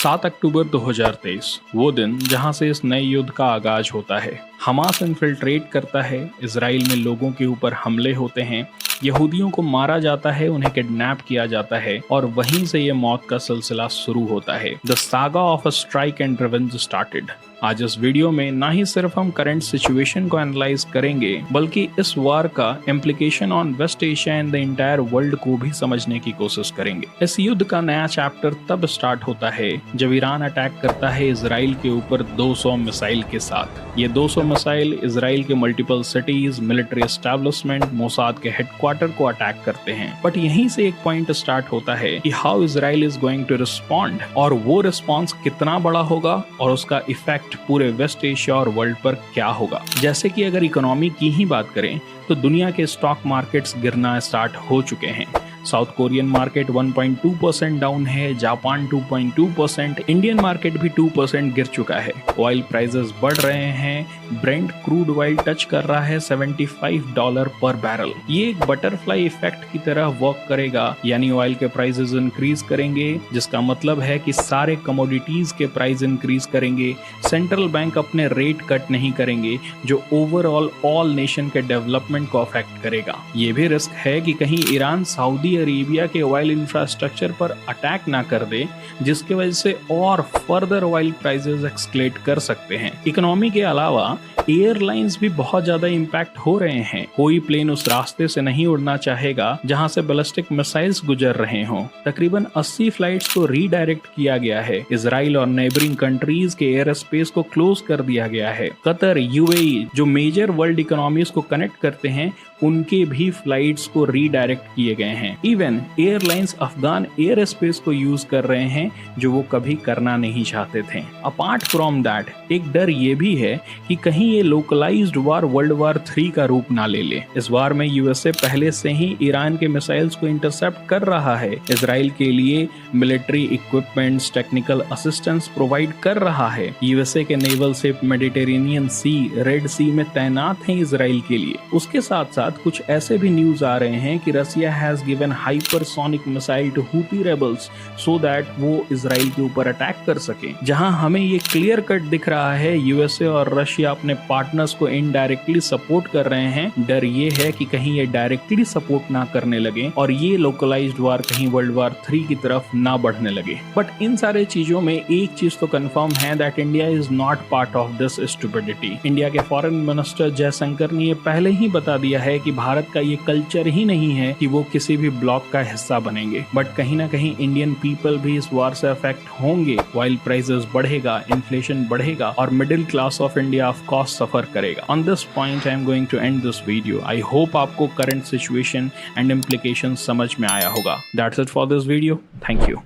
7 अक्टूबर 2023 वो दिन जहां से इस नए युद्ध का आगाज होता है। हमास इन्फिल्ट्रेट करता है, इजराइल में लोगों के ऊपर हमले होते हैं, यहूदियों को मारा जाता है, उन्हें किडनैप किया जाता है और वहीं से ये मौत का सिलसिला शुरू होता है। The saga of a strike and revenge started. आज इस वीडियो में ना ही सिर्फ हम करंट सिचुएशन को एनालाइज करेंगे, बल्कि इस वार का implication on West Asia and the entire world को भी समझने की कोशिश करेंगे। इस युद्ध का नया चैप्टर तब स्टार्ट होता है जब ईरान अटैक करता है इजराइल के ऊपर 200 मिसाइल के साथ। ये 200 मिसाइल इजराइल के multiple cities, military establishment, Mossad के हेडक्वार्टर को अटैक करते हैं। बट यहीं से एक पॉइंट स्टार्ट होता है कि how Israel is going to respond, और वो रिस्पॉन्स कितना बड़ा होगा और उसका इफेक्ट पूरे वेस्ट एशिया और वर्ल्ड पर क्या होगा। जैसे कि अगर इकोनॉमी की ही बात करें तो दुनिया के स्टॉक मार्केट्स गिरना स्टार्ट हो चुके हैं। साउथ कोरियन मार्केट 1.2% डाउन है, जापान 2.2%, इंडियन मार्केट भी 2% गिर चुका है। ऑयल प्राइसेस बढ़ रहे हैं, ब्रेंट क्रूड ऑयल टच कर रहा है $75 पर बैरल। ये एक बटरफ्लाई इफेक्ट की तरह वर्क करेगा, यानी ऑयल के प्राइसेस इंक्रीज करेंगे, जिसका मतलब है कि सारे कमोडिटीज के प्राइस इंक्रीज करेंगे। सेंट्रल बैंक अपने रेट कट नहीं करेंगे, जो ओवरऑल ऑल नेशन के डेवलपमेंट को अफेक्ट करेगा। ये भी रिस्क है कि कहीं ईरान सऊदी अरेबिया के ऑयल इंफ्रास्ट्रक्चर पर अटैक ना कर दे, जिसकी वजह से और फर्दर ऑयल प्राइसेस एक्सक्लेट कर सकते हैं। इकोनॉमी के अलावा एयरलाइंस भी बहुत ज्यादा इंपैक्ट हो रहे हैं। कोई प्लेन उस रास्ते से नहीं उड़ना चाहेगा जहां से बैलिस्टिक मिसाइल्स गुजर रहे हों। तकरीबन 80 फ्लाइट्स को रीडायरेक्ट किया गया है। इजराइल और नेबरिंग कंट्रीज के एयर स्पेस को क्लोज कर दिया गया है। कतर, यूएई जो मेजर वर्ल्ड इकोनॉमीज को कनेक्ट करते हैं, उनके भी फ्लाइट्स को रीडायरेक्ट किए गए हैं। Even airlines Afghan air space को यूज कर रहे हैं, जो वो कभी करना नहीं चाहते थे। अपार्ट फ्रॉम दैट, एक डर ये भी है कि कहीं ये लोकलाइज्ड वार वर्ल्ड वार 3 का रूप ना ले ले। इस वार में यूएसए पहले से ही ईरान के मिसाइल्स को इंटरसेप्ट कर रहा है, इजराइल के लिए military equipments, technical assistance provide कर रहा है। यूएसए के नेवल शिप मेडिटेरेनियन सी, रेड सी में तैनात हैं इजराइल के लिए। उसके साथ साथ कुछ ऐसे भी न्यूज आ रहे हैं कि Russia has given hypersonic missile to Houthi rebels so that वो इजराइल के ऊपर अटैक कर सके। जहां हमें ये क्लियर कट दिख रहा है यूएसए और रशिया अपने पार्टनर्स को इनडायरेक्टली सपोर्ट कर रहे हैं। डर ये है कि कहीं ये डायरेक्टली सपोर्ट ना करने लगे और ये लोकलाइज्ड वार कहीं वर्ल्ड वार 3 की तरफ ना बढ़ने लगे। बट इन सारे चीजों में एक चीज तो कंफर्म है, that India is not part of this stupidity. India के फॉरेन मिनिस्टर जयशंकर ने ये पहले ही बता दिया है कि भारत का ये कल्चर ही नहीं है कि वो किसी भी ब्लॉक का हिस्सा बनेंगे। बट कहीं ना कहीं इंडियन पीपल भी इस वार से अफेक्ट होंगे। ऑयल प्राइसेस बढ़ेगा, इन्फ्लेशन बढ़ेगा और middle class of India of course suffer करेगा। On this point I am going to end this video. I hope आपको करंट सिचुएशन एंड इम्प्लीकेशन समझ में आया होगा। That's it for this video. Thank you.